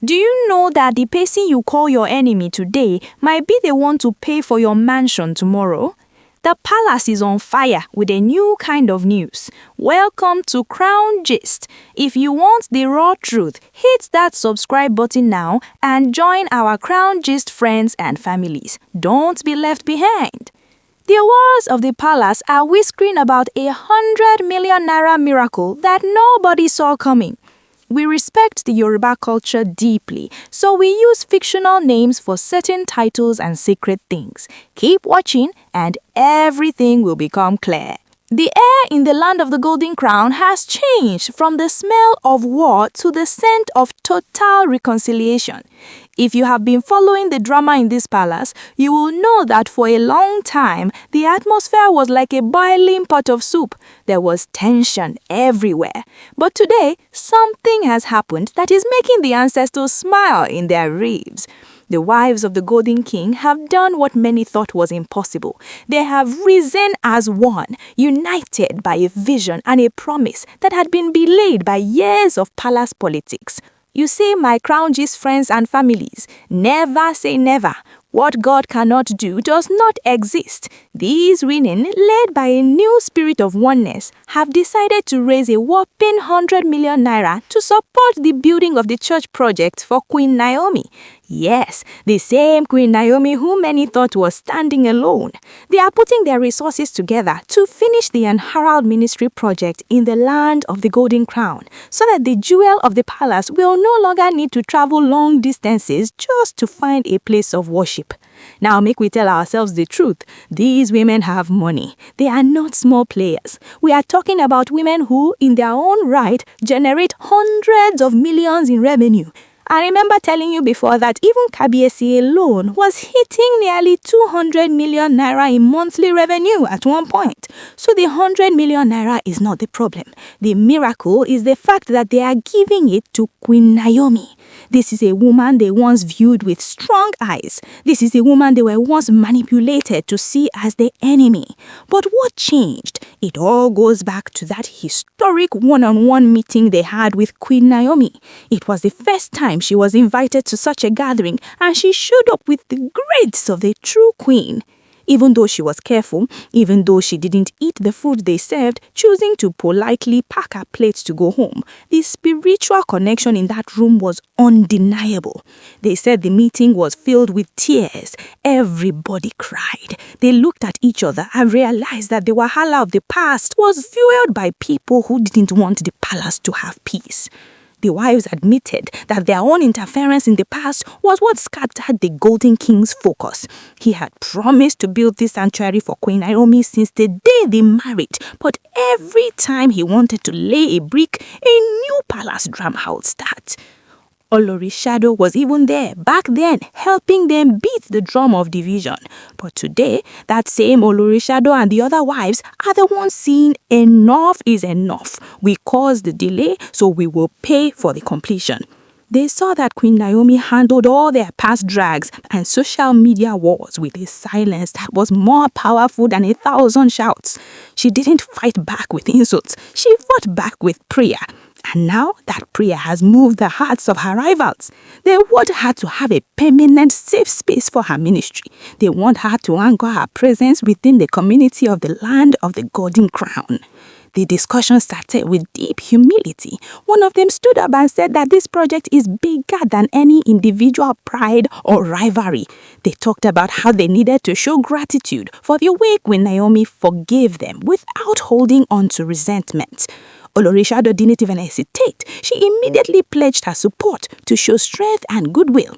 Do you know that the person you call your enemy today might be the one to pay for your mansion tomorrow? The palace is on fire with a new kind of news. Welcome to Crown Gist. If you want the raw truth, hit that subscribe button now and join our Crown Gist friends and families. Don't be left behind. The walls of the palace are whispering about 100 million naira miracle that nobody saw coming. We respect the Yoruba culture deeply, so we use fictional names for certain titles and sacred things. Keep watching and everything will become clear. The air in the land of the Golden Crown has changed from the smell of war to the scent of total reconciliation. If you have been following the drama in this palace, you will know that for a long time, the atmosphere was like a boiling pot of soup. There was tension everywhere. But today, something has happened that is making the ancestors smile in their graves. The wives of the Golden King have done what many thought was impossible. They have risen as one, united by a vision and a promise that had been belayed by years of palace politics. You see, my Crown Gist friends and families, never say never. What God cannot do does not exist. These women, led by a new spirit of oneness, have decided to raise a whopping 100 million naira to support the building of the church project for Queen Naomi. Yes, the same Queen Naomi who many thought was standing alone. They are putting their resources together to finish the Unherald Ministry project in the land of the Golden Crown, so that the jewel of the palace will no longer need to travel long distances just to find a place of worship. Now make we tell ourselves the truth. These women have money. They are not small players. We are talking about women who, in their own right, generate hundreds of millions in revenue. I remember telling you before that even Kabiyesi alone was hitting nearly 200 million naira in monthly revenue at one point. So the 100 million naira is not the problem. The miracle is the fact that they are giving it to Queen Naomi. This is a woman they once viewed with strong eyes. This is a woman they were once manipulated to see as the enemy. But what changed? It all goes back to that historic one-on-one meeting they had with Queen Naomi. It was the first time she was invited to such a gathering, and she showed up with the grace of the true queen. Even though she was careful, even though she didn't eat the food they served, choosing to politely pack her plates to go home, the spiritual connection in that room was undeniable. They said the meeting was filled with tears. Everybody cried. They looked at each other and realized that the wahala of the past was fueled by people who didn't want the palace to have peace. The wives admitted that their own interference in the past was what scattered the Golden King's focus. He had promised to build this sanctuary for Queen Naomi since the day they married, but every time he wanted to lay a brick, a new palace drama would start. Olorishado was even there back then, helping them beat the drum of division. But today, that same Olorishado and the other wives are the ones saying enough is enough. We caused the delay, so we will pay for the completion. They saw that Queen Naomi handled all their past drags and social media wars with a silence that was more powerful than 1,000 shouts. She didn't fight back with insults. She fought back with prayer. And now that prayer has moved the hearts of her rivals. They want her to have a permanent safe space for her ministry. They want her to anchor her presence within the community of the land of the Golden Crown. The discussion started with deep humility. One of them stood up and said that this project is bigger than any individual pride or rivalry. They talked about how they needed to show gratitude for the way Queen Naomi forgave them without holding on to resentment. Olorishado didn't even hesitate. She immediately pledged her support to show strength and goodwill.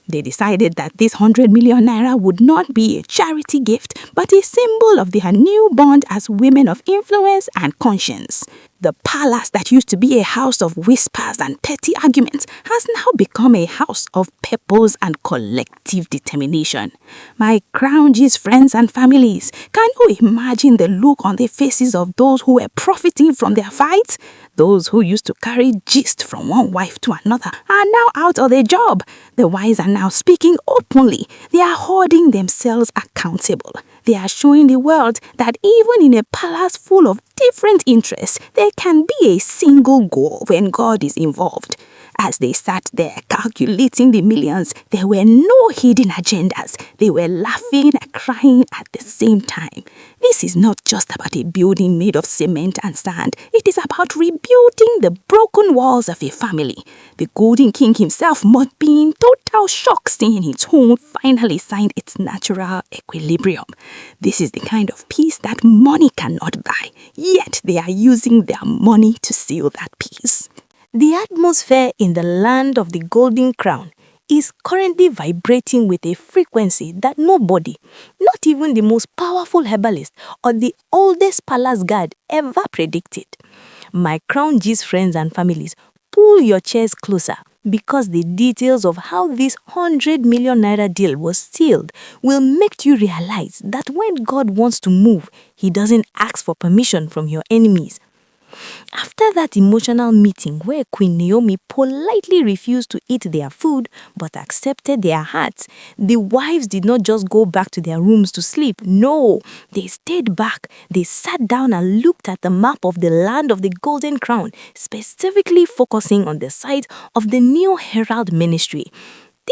They decided that this 100 million naira would not be a charity gift, but a symbol of their new bond as women of influence and conscience. The palace that used to be a house of whispers and petty arguments has now become a house of purpose and collective determination. My Crown Gist friends and families, can you imagine the look on the faces of those who were profiting from their fight? Those who used to carry gist from one wife to another are now out of their job. The wives are now speaking openly. They are holding themselves accountable. They are showing the world that even in a palace full of different interests, there can be a single goal when God is involved. As they sat there calculating the millions, there were no hidden agendas. They were laughing and crying at the same time. This is not just about a building made of cement and sand. It is about rebuilding the broken walls of a family. The Golden King himself must be in total shock seeing his home finally find its natural equilibrium. This is the kind of peace that money cannot buy, yet they are using their money to seal that peace. The atmosphere in the land of the Golden Crown is currently vibrating with a frequency that nobody, not even the most powerful herbalist or the oldest palace guard, ever predicted. My Crown G's friends and families, pull your chairs closer, because the details of how this 100 million naira deal was sealed will make you realize that when God wants to move, he doesn't ask for permission from your enemies. After that emotional meeting where Queen Naomi politely refused to eat their food but accepted their hearts, the wives did not just go back to their rooms to sleep. No, they stayed back. They sat down and looked at the map of the land of the Golden Crown, specifically focusing on the site of the new Herald Ministry.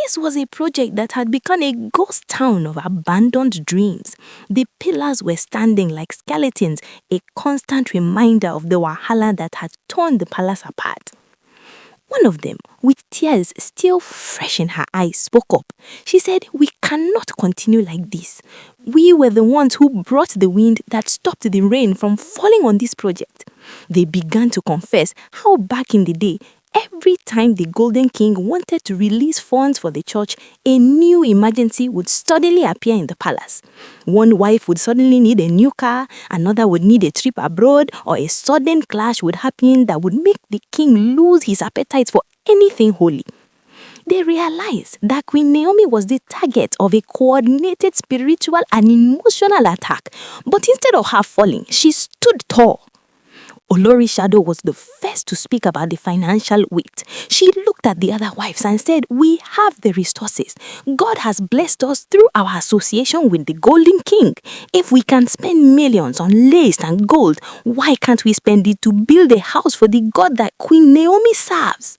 This was a project that had become a ghost town of abandoned dreams. The pillars were standing like skeletons, a constant reminder of the wahala that had torn the palace apart. One of them, with tears still fresh in her eyes, spoke up. She said, "We cannot continue like this. We were the ones who brought the wind that stopped the rain from falling on this project." They began to confess how back in the day, every time the Golden King wanted to release funds for the church, a new emergency would suddenly appear in the palace. One wife would suddenly need a new car, another would need a trip abroad, or a sudden clash would happen that would make the king lose his appetite for anything holy. They realized that Queen Naomi was the target of a coordinated spiritual and emotional attack, but instead of her falling, she stood tall. Olori Shadow was the first to speak about the financial weight. She looked at the other wives and said, "We have the resources. God has blessed us through our association with the Golden King. If we can spend millions on lace and gold, why can't we spend it to build a house for the God that Queen Naomi serves?"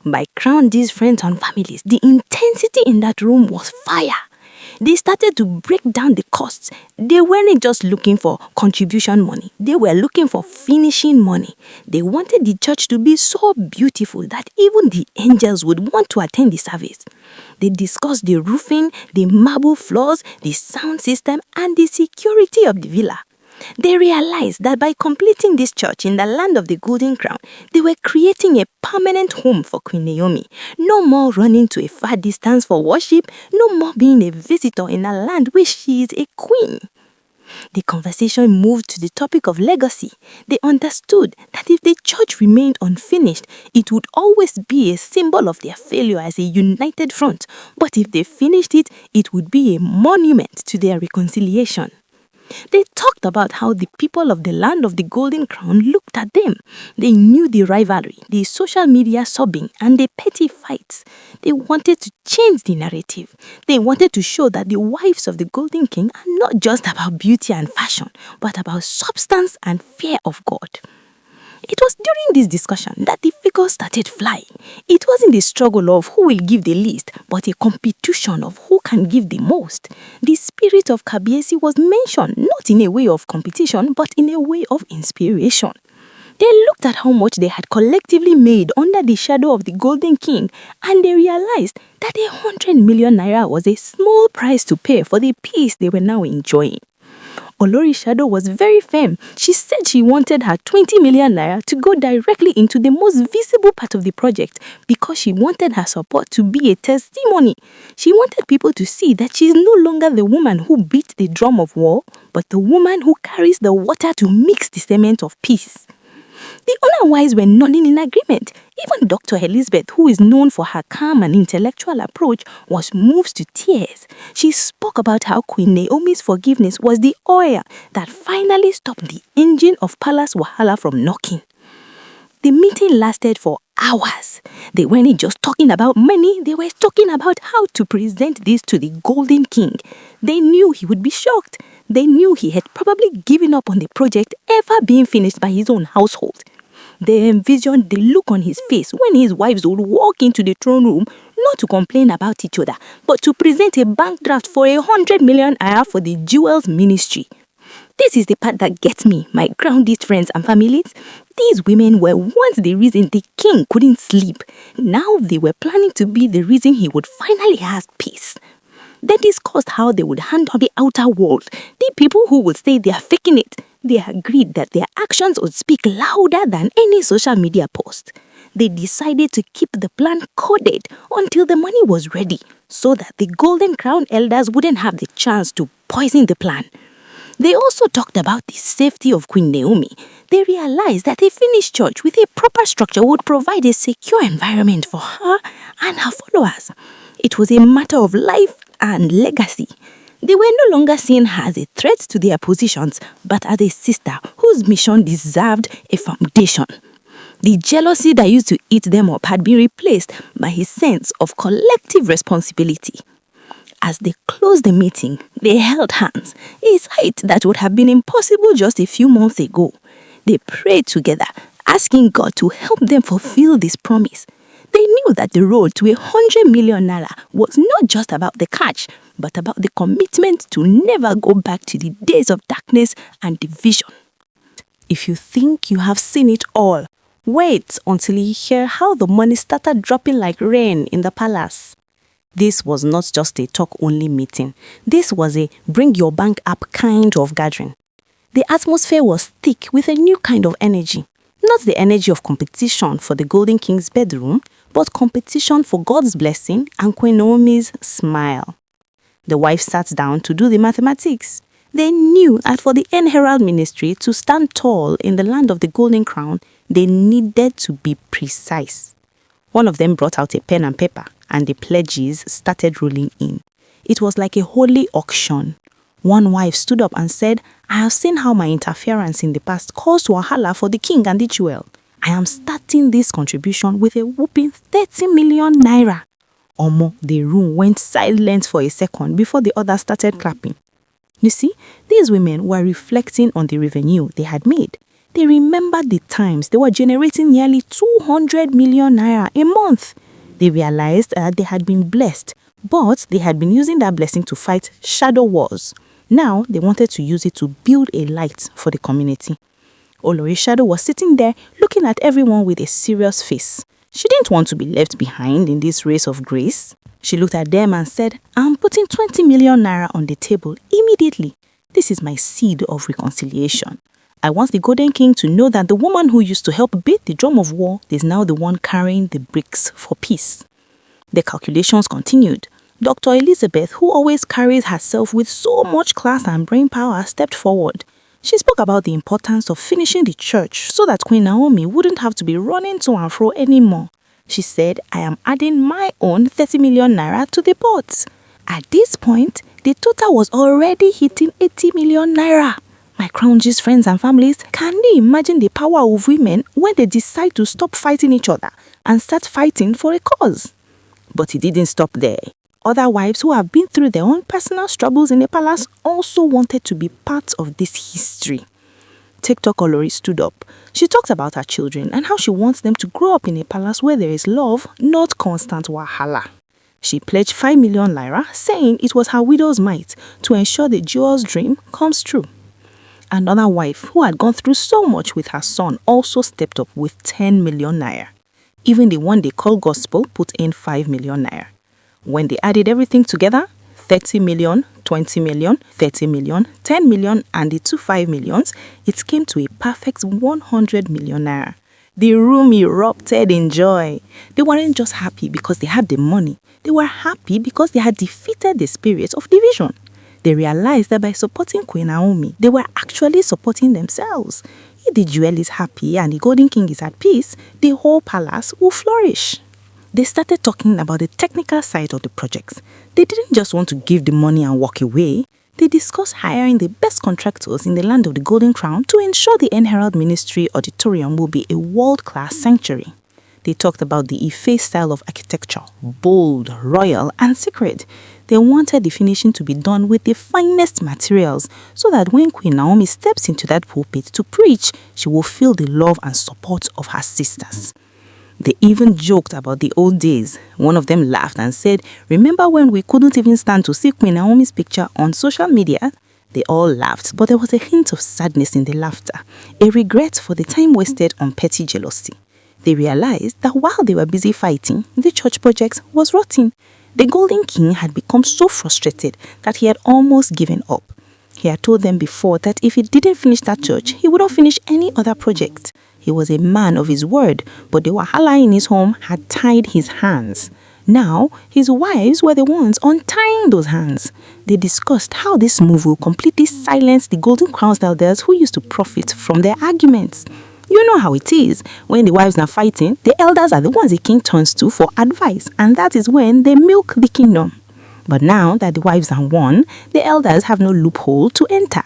My Crown G's friends and families, the intensity in that room was fire. They started to break down the costs. They weren't just looking for contribution money. They were looking for finishing money. They wanted the church to be so beautiful that even the angels would want to attend the service. They discussed the roofing, the marble floors, the sound system, and the security of the villa. They realized that by completing this church in the land of the Golden Crown, they were creating a permanent home for Queen Naomi. No more running to a far distance for worship, no more being a visitor in a land where she is a queen. The conversation moved to the topic of legacy. They understood that if the church remained unfinished, it would always be a symbol of their failure as a united front. But if they finished it, it would be a monument to their reconciliation. They talked about how the people of the land of the Golden Crown looked at them. They knew the rivalry, the social media sobbing, and the petty fights. They wanted to change the narrative. They wanted to show that the wives of the Golden King are not just about beauty and fashion, but about substance and fear of God. It was during this discussion that the figures started flying. It wasn't the struggle of who will give the least, but a competition of who can give the most. The spirit of Kabiyesi was mentioned, not in a way of competition, but in a way of inspiration. They looked at how much they had collectively made under the shadow of the Golden King, and they realized that 100 million naira was a small price to pay for the peace they were now enjoying. Olori Shadow was very firm. She said she wanted her 20 million naira to go directly into the most visible part of the project because she wanted her support to be a testimony. She wanted people to see that she is no longer the woman who beats the drum of war, but the woman who carries the water to mix the cement of peace. The other wives were nodding in agreement. Even Dr. Elizabeth, who is known for her calm and intellectual approach, was moved to tears. She spoke about how Queen Naomi's forgiveness was the oil that finally stopped the engine of Palace Wahala from knocking. The meeting lasted for hours. They weren't just talking about money, they were talking about how to present this to the Golden King. They knew he would be shocked. They knew he had probably given up on the project ever being finished by his own household. They envisioned the look on his face when his wives would walk into the throne room, not to complain about each other, but to present a bank draft for 100 million naira for the jewels ministry. This is the part that gets me, my grounded friends and families. These women were once the reason the king couldn't sleep. Now they were planning to be the reason he would finally have peace. They discussed how they would handle the outer world, the people who would say they are faking it. They agreed that their actions would speak louder than any social media post. They decided to keep the plan coded until the money was ready, so that the Golden Crown elders wouldn't have the chance to poison the plan. They also talked about the safety of Queen Naomi. They realized that a finished church with a proper structure would provide a secure environment for her and her followers. It was a matter of life and legacy. They were no longer seen as a threat to their positions, but as a sister whose mission deserved a foundation. The jealousy that used to eat them up had been replaced by a sense of collective responsibility. As they closed the meeting, they held hands, a sight that would have been impossible just a few months ago. They prayed together, asking God to help them fulfill this promise. They knew that the road to 100 million naira was not just about the cash, but about the commitment to never go back to the days of darkness and division. If you think you have seen it all, wait until you hear how the money started dropping like rain in the palace. This was not just a talk-only meeting. This was a bring-your-bank-app kind of gathering. The atmosphere was thick with a new kind of energy. Not the energy of competition for the Golden King's bedroom, but competition for God's blessing and Queen Naomi's smile. The wives sat down to do the mathematics. They knew that for the Herald ministry to stand tall in the land of the Golden Crown, they needed to be precise. One of them brought out a pen and paper, and the pledges started rolling in. It was like a holy auction. One wife stood up and said, "I have seen how my interference in the past caused wahala for the king and the jewel. I am starting this contribution with a whopping 30 million naira. Omo, the room went silent for a second before the others started clapping. You see, these women were reflecting on the revenue they had made. They remembered the times they were generating nearly 200 million naira a month. They realized that they had been blessed, but they had been using that blessing to fight shadow wars. Now, they wanted to use it to build a light for the community. Olori Shadow was sitting there looking at everyone with a serious face. She didn't want to be left behind in this race of grace. She looked at them and said, "I'm putting 20 million naira on the table immediately. This is my seed of reconciliation. I want the Golden King to know that the woman who used to help beat the drum of war is now the one carrying the bricks for peace." The calculations continued. Dr. Elizabeth, who always carries herself with so much class and brain power, stepped forward. She spoke about the importance of finishing the church so that Queen Naomi wouldn't have to be running to and fro anymore. She said, "I am adding my own 30 million naira to the pot." At this point, the total was already hitting 80 million naira. My Crown Gist friends and families, can you imagine the power of women when they decide to stop fighting each other and start fighting for a cause? But it didn't stop there. Other wives who have been through their own personal struggles in the palace also wanted to be part of this history. TikTok Olori stood up. She talked about her children and how she wants them to grow up in a palace where there is love, not constant wahala. She pledged 5 million naira, saying it was her widow's mite to ensure the jewel's dream comes true. Another wife who had gone through so much with her son also stepped up with 10 million naira. Even the one they call gospel put in 5 million naira. When they added everything together, 30 million, 20 million, 30 million, 10 million, and the 5 millions, it came to a perfect 100 million naira. The room erupted in joy. They weren't just happy because they had the money. They were happy because they had defeated the spirit of division. They realized that by supporting Queen Naomi, they were actually supporting themselves. If the jewel is happy and the Golden King is at peace, the whole palace will flourish. They started talking about the technical side of the projects. They didn't just want to give the money and walk away. They discussed hiring the best contractors in the land of the Golden Crown to ensure the Herald Ministry Auditorium will be a world-class sanctuary. They talked about the Ife style of architecture, bold, royal, and sacred. They wanted the finishing to be done with the finest materials so that when Queen Naomi steps into that pulpit to preach, she will feel the love and support of her sisters. They even joked about the old days. One of them laughed and said, "Remember when we couldn't even stand to see Queen Naomi's picture on social media?" They all laughed, but there was a hint of sadness in the laughter, a regret for the time wasted on petty jealousy. They realized that while they were busy fighting, the church project was rotting. The Golden King had become so frustrated that he had almost given up. He had told them before that if he didn't finish that church, he wouldn't finish any other project. He was a man of his word, but the wahala in his home had tied his hands. Now, his wives were the ones untying those hands. They discussed how this move will completely silence the Golden Crown's elders who used to profit from their arguments. You know how it is. When the wives are fighting, the elders are the ones the king turns to for advice, and that is when they milk the kingdom. But now that the wives are won, the elders have no loophole to enter.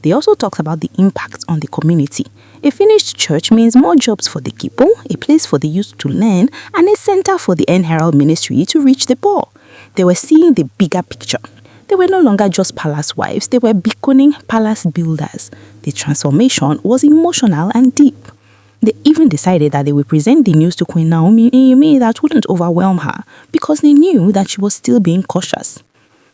They also talked about the impact on the community. A finished church means more jobs for the people, a place for the youth to learn, and a center for the Herald ministry to reach the poor. They were seeing the bigger picture. They were no longer just palace wives, they were beckoning palace builders. The transformation was emotional and deep. They even decided that they would present the news to Queen Naomi in a way that wouldn't overwhelm her, because they knew that she was still being cautious.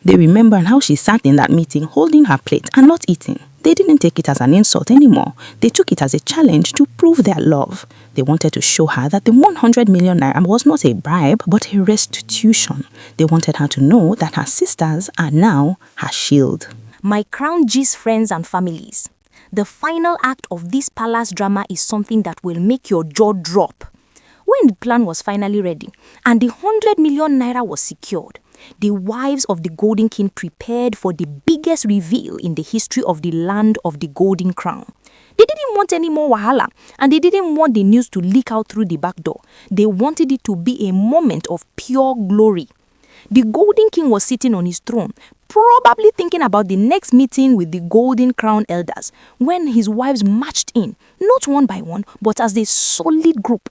They remembered how she sat in that meeting holding her plate and not eating. They didn't take it as an insult anymore. They took it as a challenge to prove their love. They wanted to show her that the 100 million naira was not a bribe, but a restitution. They wanted her to know that her sisters are now her shield. My crown gist friends and families. The final act of this palace drama is something that will make your jaw drop. When the plan was finally ready and the 100 million naira was secured, the wives of the Golden King prepared for the biggest reveal in the history of the land of the Golden Crown. They didn't want any more wahala, and they didn't want the news to leak out through the back door. They wanted it to be a moment of pure glory. The Golden King was sitting on his throne, probably thinking about the next meeting with the Golden Crown elders, when his wives marched in, not one by one, but as a solid group.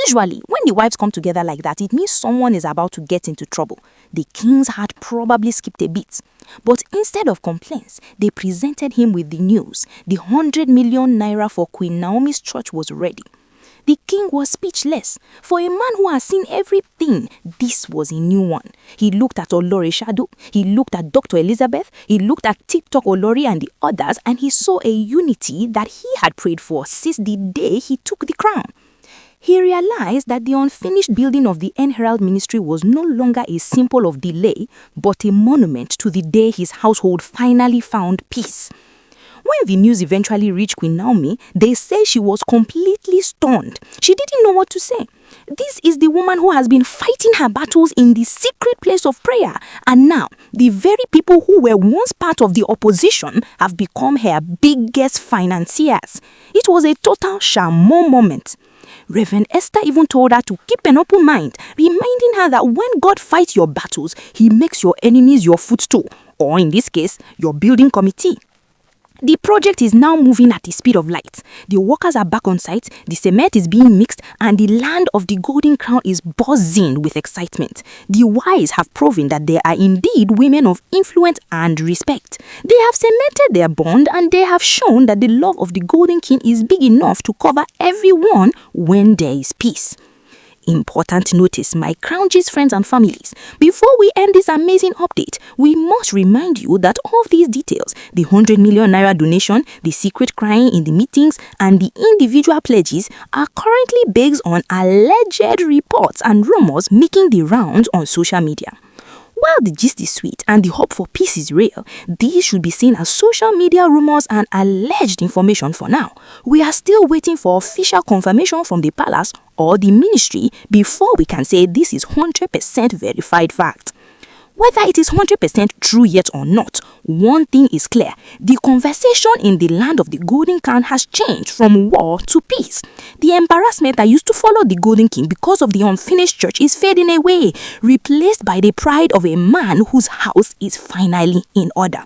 Usually, when the wives come together like that, it means someone is about to get into trouble. The king's heart probably skipped a beat. But instead of complaints, they presented him with the news. The 100 million naira for Queen Naomi's church was ready. The king was speechless. For a man who has seen everything, this was a new one. He looked at Olori Shado, he looked at Dr. Elizabeth, he looked at TikTok Olori and the others, and he saw a unity that he had prayed for since the day he took the crown. He realized that the unfinished building of the Herald ministry was no longer a symbol of delay, but a monument to the day his household finally found peace. When the news eventually reached Queen Naomi, they say she was completely stunned. She didn't know what to say. This is the woman who has been fighting her battles in the secret place of prayer. And now, the very people who were once part of the opposition have become her biggest financiers. It was a total Shamo moment. Reverend Esther even told her to keep an open mind, reminding her that when God fights your battles, he makes your enemies your footstool, or in this case, your building committee. The project is now moving at the speed of light. The workers are back on site, the cement is being mixed, and the land of the Golden Crown is buzzing with excitement. The wise have proven that they are indeed women of influence and respect. They have cemented their bond, and they have shown that the love of the Golden King is big enough to cover everyone when there is peace. Important notice, my crown gist friends and families. Before we end this amazing update, we must remind you that all of these details, the 100 million naira donation, the secret crying in the meetings, and the individual pledges are currently based on alleged reports and rumors making the rounds on social media. While the gist is sweet and the hope for peace is real, these should be seen as social media rumors and alleged information for now. We are still waiting for official confirmation from the palace or the ministry before we can say this is 100% verified fact. Whether it is 100% true yet or not, one thing is clear. The conversation in the land of the Golden Crown has changed from war to peace. The embarrassment that used to follow the Golden King because of the unfinished church is fading away, replaced by the pride of a man whose house is finally in order.